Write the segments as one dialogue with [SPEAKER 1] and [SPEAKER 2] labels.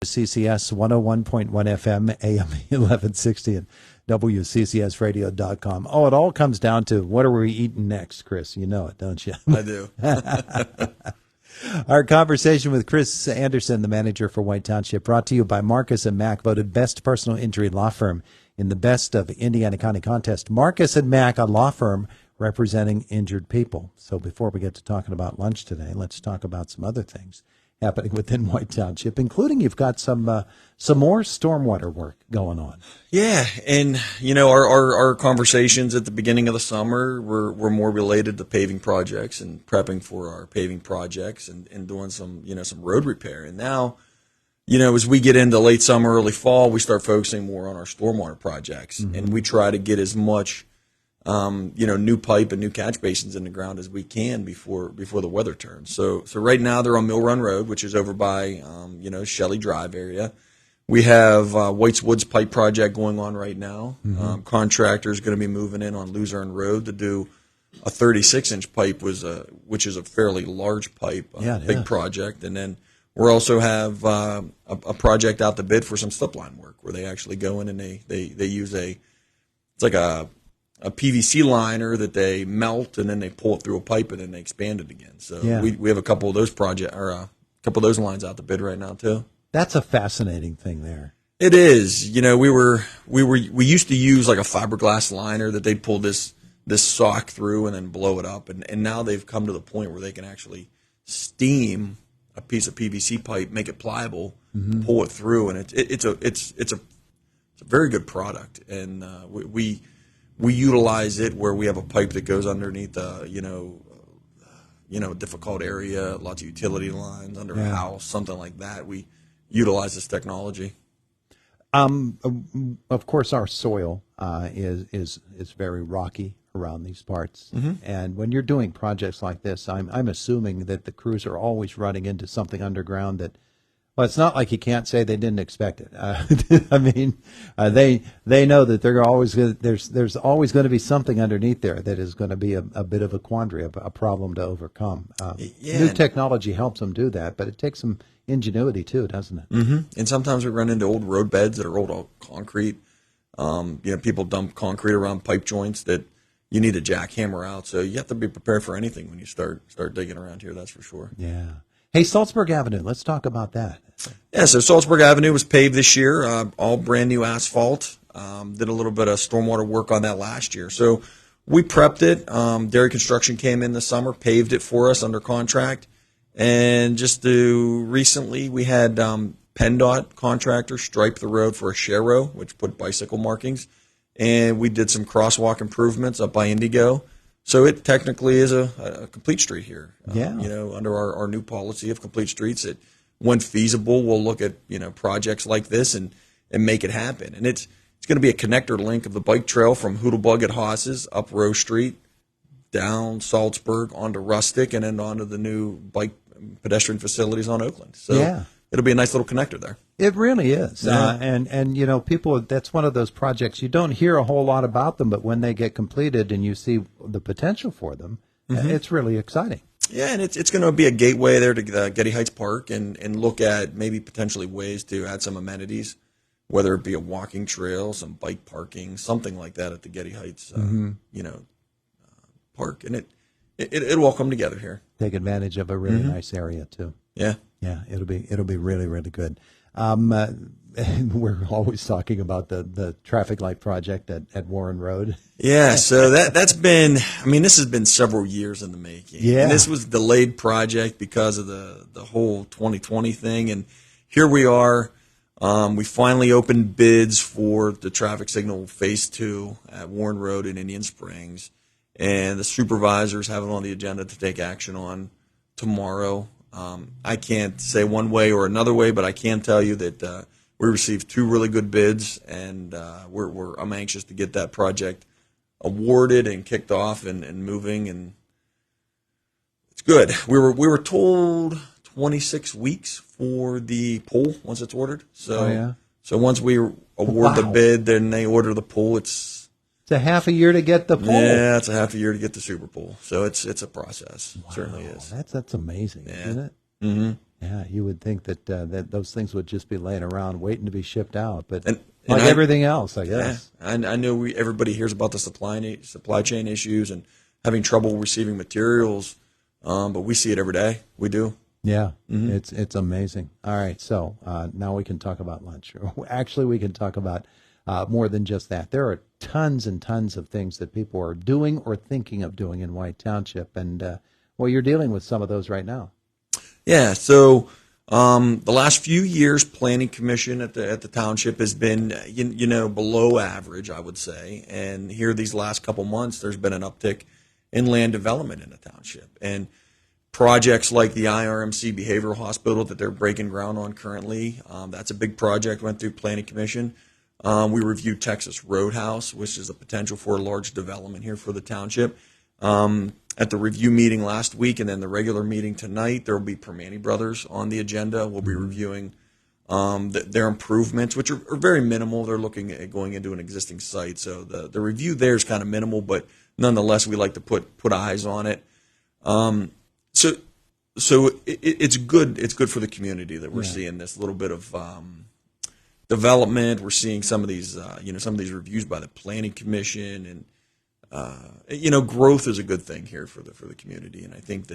[SPEAKER 1] WCCS 101.1 FM, AM 1160, and WCCSradio.com. Oh, it all comes down to what are we eating next, Chris? You know it, don't you?
[SPEAKER 2] I do.
[SPEAKER 1] Our conversation with Chris Anderson, the manager for White Township, brought to you by Marcus and Mack, voted best personal injury law firm in the Best of Indiana County contest. Marcus and Mack, a law firm representing injured people. So before we get to talking about lunch today, let's talk about some other things happening within White Township, including you've got some more stormwater work going on.
[SPEAKER 2] Yeah, and our conversations at the beginning of the summer were more related to paving projects and prepping for our paving projects and doing some road repair. And now, as we get into late summer, early fall, we start focusing more on our stormwater projects, and we try to get as much new pipe and new catch basins in the ground as we can before the weather turns. So right now they're on Mill Run Road, which is over by Shelley Drive area. We have White's Woods pipe project going on right now. Contractor's going to be moving in on Luzerne Road to do a 36-inch pipe, which is a fairly large pipe, big project. And then we also have a project out to bid for some slip line work where they actually go in and they use it's like a PVC liner that they melt and then they pull it through a pipe and then they expand it again. So we have a couple of those a couple of those lines out to bid right now too.
[SPEAKER 1] That's a fascinating thing there.
[SPEAKER 2] It is. We used to use like a fiberglass liner that they'd pull this sock through and then blow it up, and now they've come to the point where they can actually steam a piece of PVC pipe, make it pliable, pull it through, and it's a very good product, and we utilize it where we have a pipe that goes underneath a difficult area, lots of utility lines under a house, something like that. We utilize this technology.
[SPEAKER 1] Of course, our soil is very rocky around these parts, and when you're doing projects like this, I'm assuming that the crews are always running into something underground that. Well, it's not like you can't say they didn't expect it. I mean, they know that there's always going to be something underneath there that is going to be a bit of a quandary, a problem to overcome. New technology helps them do that, but it takes some ingenuity too, doesn't it?
[SPEAKER 2] And sometimes we run into old road beds that are old concrete. People dump concrete around pipe joints that you need a jackhammer out. So you have to be prepared for anything when you start digging around here. That's for sure.
[SPEAKER 1] Yeah. Hey, Salzburg Avenue, let's talk about that.
[SPEAKER 2] Yeah, so Salzburg Avenue was paved this year, all brand new asphalt. Did a little bit of stormwater work on that last year. So we prepped it. Dairy Construction came in this summer, paved it for us under contract. And recently we had PennDOT contractor stripe the road for a share row, which put bicycle markings. And we did some crosswalk improvements up by Indigo. So it technically is a complete street here. Under our new policy of complete streets, that when feasible, we'll look at projects like this and make it happen. And it's going to be a connector link of the bike trail from Hoodlebug at Haas's up Rose Street, down Salzburg onto Rustic, and then onto the new bike pedestrian facilities on Oakland. So it'll be a nice little connector there.
[SPEAKER 1] It really is. And people, that's one of those projects, you don't hear a whole lot about them, but when they get completed and you see the potential for them, it's really exciting.
[SPEAKER 2] Yeah, and it's going to be a gateway there to Getty Heights Park and look at maybe potentially ways to add some amenities, whether it be a walking trail, some bike parking, something like that at the Getty Heights, park. And it'll all come together here.
[SPEAKER 1] Take advantage of a really nice area too.
[SPEAKER 2] Yeah.
[SPEAKER 1] Yeah, it'll be really, really good. We're always talking about the traffic light project at Warren Road.
[SPEAKER 2] Yeah, so that's been, this has been several years in the making.
[SPEAKER 1] Yeah.
[SPEAKER 2] And this was a delayed project because of the whole 2020 thing. And here we are. We finally opened bids for the traffic signal phase 2 at Warren Road in Indian Springs. And the supervisors have it on the agenda to take action on tomorrow. I can't say one way or another way, but I can tell you that we received 2 really good bids, and I'm anxious to get that project awarded and kicked off and moving, and it's good. We were told 26 weeks for the pool once it's ordered. So so once we award the bid, then they order the pool. It's
[SPEAKER 1] a half a year to get the pool.
[SPEAKER 2] Yeah, it's a half a year to get the super pool. So it's a process. Wow. It certainly is.
[SPEAKER 1] That's amazing, isn't it?
[SPEAKER 2] Mm-hmm.
[SPEAKER 1] Yeah, you would think that that those things would just be laying around waiting to be shipped out, but
[SPEAKER 2] And
[SPEAKER 1] like
[SPEAKER 2] I,
[SPEAKER 1] everything else, I
[SPEAKER 2] yeah,
[SPEAKER 1] guess.
[SPEAKER 2] I know everybody hears about the supply chain issues and having trouble receiving materials, but we see it every day. We do.
[SPEAKER 1] Yeah, it's amazing. All right, so now we can talk about lunch. Actually, we can talk about more than just that. There are tons and tons of things that people are doing or thinking of doing in White Township, and well, you're dealing with some of those right now.
[SPEAKER 2] Yeah. So the last few years, Planning Commission at the township has been below average, I would say. And here these last couple months, there's been an uptick in land development in the township, and projects like the IRMC Behavioral Hospital that they're breaking ground on currently. That's a big project. Went through Planning Commission. We reviewed Texas Roadhouse, which is a potential for a large development here for the township. At the review meeting last week and then the regular meeting tonight, there will be Permane Brothers on the agenda. We'll be reviewing their improvements, which are very minimal. They're looking at going into an existing site. So the review there is kind of minimal, but nonetheless, we like to put eyes on it. So it's good. It's good for the community that we're seeing this little bit of development. We're seeing some of these reviews by the Planning Commission, and growth is a good thing here for the community, and I think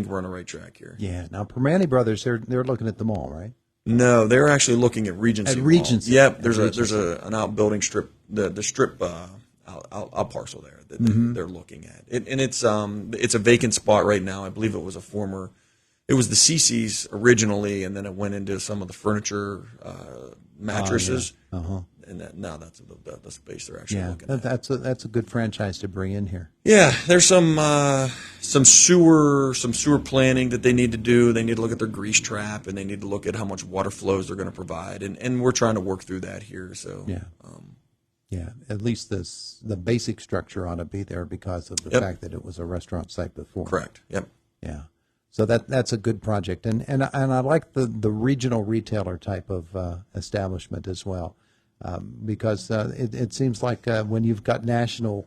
[SPEAKER 2] we're on the right track here.
[SPEAKER 1] Yeah. Now, Permane Brothers, they're looking at the mall, right?
[SPEAKER 2] No, they're actually looking at Regency.
[SPEAKER 1] At Regency.
[SPEAKER 2] Mall. Yep. There's an outbuilding strip, the strip out parcel there that they're looking at, and it's a vacant spot right now. I believe it was the CC's originally, and then it went into some of the furniture mattresses. And now that's the space they're actually looking at.
[SPEAKER 1] That's a good franchise to bring in here.
[SPEAKER 2] Yeah, there's some sewer planning that they need to do. They need to look at their grease trap, and they need to look at how much water flows they're going to provide, and we're trying to work through that here. So
[SPEAKER 1] yeah, at least the basic structure ought to be there because of the fact that it was a restaurant site before.
[SPEAKER 2] Correct. Yep.
[SPEAKER 1] Yeah. So that's a good project, and I like the regional retailer type of establishment as well. Because it seems like when you've got national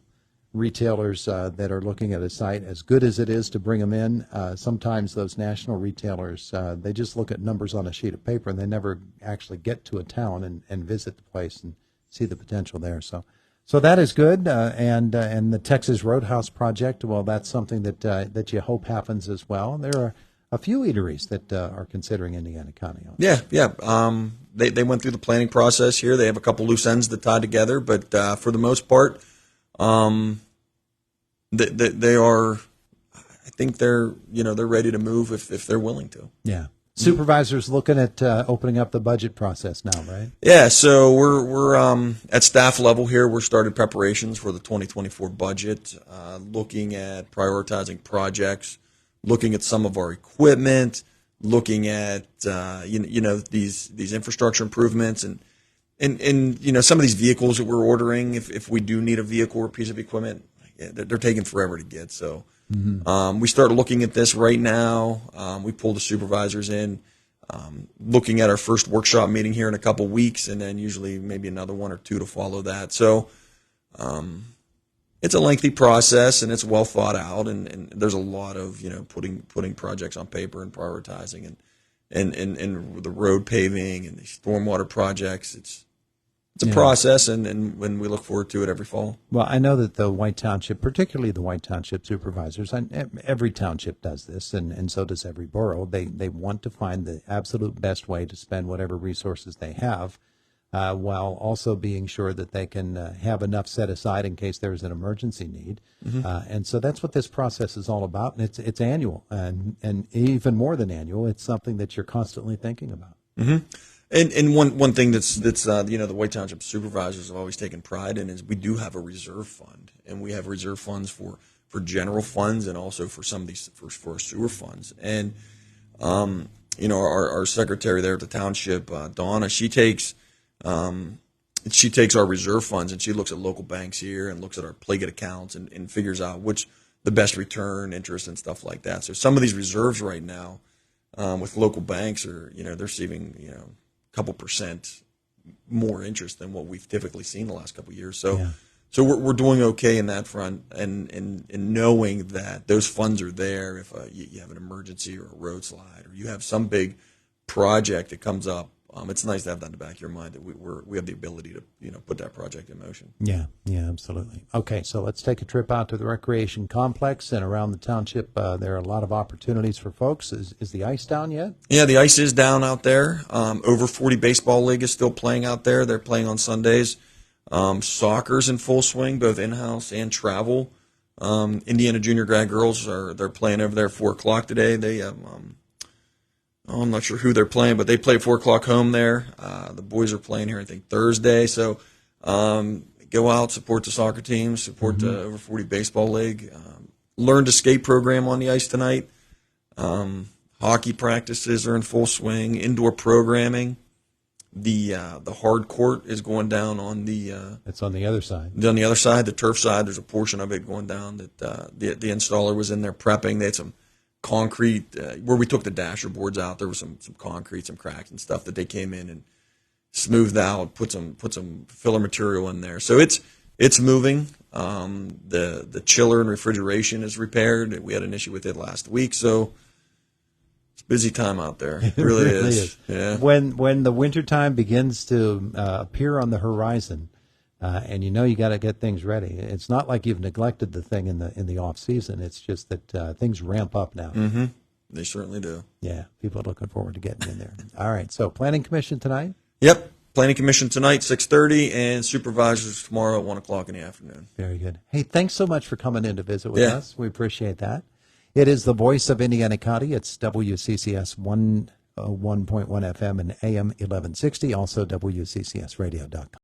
[SPEAKER 1] retailers that are looking at a site, as good as it is to bring them in, sometimes those national retailers, they just look at numbers on a sheet of paper and they never actually get to a town and visit the place and see the potential there. So that is good. And the Texas Roadhouse project, well, that's something that you hope happens as well. There are a few eateries that are considering Indiana County.
[SPEAKER 2] Yeah. They went through the planning process here. They have a couple loose ends to tie together, but for the most part, they are. I think they're ready to move if they're willing to.
[SPEAKER 1] Yeah. Supervisors looking at opening up the budget process now, right?
[SPEAKER 2] Yeah. So we're at staff level here. We're started preparations for the 2024 budget, looking at prioritizing projects, looking at some of our equipment, looking at these infrastructure improvements and some of these vehicles that we're ordering. If we do need a vehicle or a piece of equipment, they're taking forever to get. So we start looking at this right now. We pull the supervisors in, looking at our first workshop meeting here in a couple weeks, and then usually maybe another one or two to follow that. So it's a lengthy process, and it's well thought out, and there's a lot of putting projects on paper and prioritizing, and the road paving and the stormwater projects. It's a process, and when we look forward to it every fall.
[SPEAKER 1] Well, I know that the White Township, particularly the White Township supervisors, and every township does this, and so does every borough. They want to find the absolute best way to spend whatever resources they have, while also being sure that they can have enough set aside in case there's an emergency need. And so that's what this process is all about, and it's annual, and even more than annual, it's something that you're constantly thinking about.
[SPEAKER 2] And one thing that's the White Township supervisors have always taken pride in is we do have a reserve fund, and we have reserve funds for general funds and also for some of these for sewer funds. And our secretary there at the township, Donna, she takes our reserve funds and she looks at local banks here and looks at our Pliget accounts and figures out which the best return, interest, and stuff like that. So some of these reserves right now with local banks are they're receiving couple percent more interest than what we've typically seen the last couple of years. So So we're doing okay in that front, and knowing that those funds are there if you have an emergency or a road slide or you have some big project that comes up. It's nice to have that in the back of your mind that we have the ability to put that project in motion.
[SPEAKER 1] Yeah, absolutely. Okay, so let's take a trip out to the recreation complex and around the township. There are a lot of opportunities for folks. Is the ice down yet?
[SPEAKER 2] Yeah, the ice is down out there. Over 40 Baseball League is still playing out there. They're playing on Sundays. Soccer's in full swing, both in-house and travel. Indiana Junior Grad Girls they're playing over there at 4 o'clock today. They have I'm not sure who they're playing, but they play 4 o'clock home there. The boys are playing here, I think, Thursday. So go out, support the soccer team, support the Over 40 Baseball League. Learn to skate program on the ice tonight. Hockey practices are in full swing. Indoor programming. The hard court is going down on the.
[SPEAKER 1] It's on the other side.
[SPEAKER 2] On the other side, the turf side, there's a portion of it going down that the installer was in there prepping. They had some concrete where we took the dasher boards out. There was some concrete, some cracks and stuff that they came in and smoothed out, put some filler material in there. So it's moving. The chiller and refrigeration is repaired. We had an issue with it last week, so it's a busy time out there. It really, is. Yeah.
[SPEAKER 1] When the wintertime begins to appear on the horizon, and you got to get things ready. It's not like you've neglected the thing in the off season. It's just that things ramp up now.
[SPEAKER 2] Mm-hmm. They certainly do.
[SPEAKER 1] Yeah, people are looking forward to getting in there. All right, so Planning Commission tonight?
[SPEAKER 2] Yep, Planning Commission tonight, 6:30, and Supervisors tomorrow at 1 o'clock in the afternoon.
[SPEAKER 1] Very good. Hey, thanks so much for coming in to visit with us. We appreciate that. It is the voice of Indiana County. It's WCCS 101.1 FM and AM 1160, also WCCSradio.com.